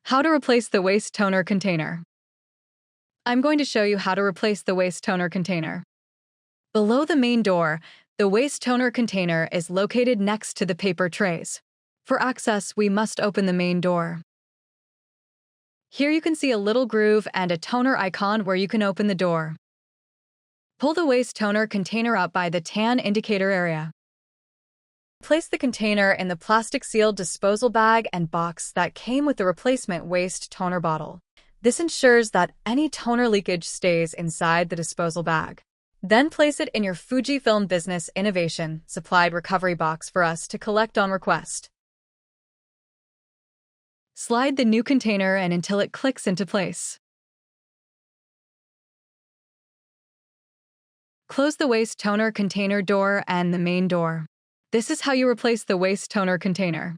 How to replace the waste toner container. I'm going to show you how to replace the waste toner container. Below the main door, the waste toner container is located next to the paper trays. For access, we must open the main door. Here you can see a little groove and a toner icon where you can open the door. Pull the waste toner container up by the tan indicator area. Place the container in the plastic-sealed disposal bag and box that came with the replacement waste toner bottle. This ensures that any toner leakage stays inside the disposal bag. Then place it in your Fujifilm Business Innovation supplied recovery box for us to collect on request. Slide the new container in until it clicks into place. Close the waste toner container door and the main door. This is how you replace the waste toner container.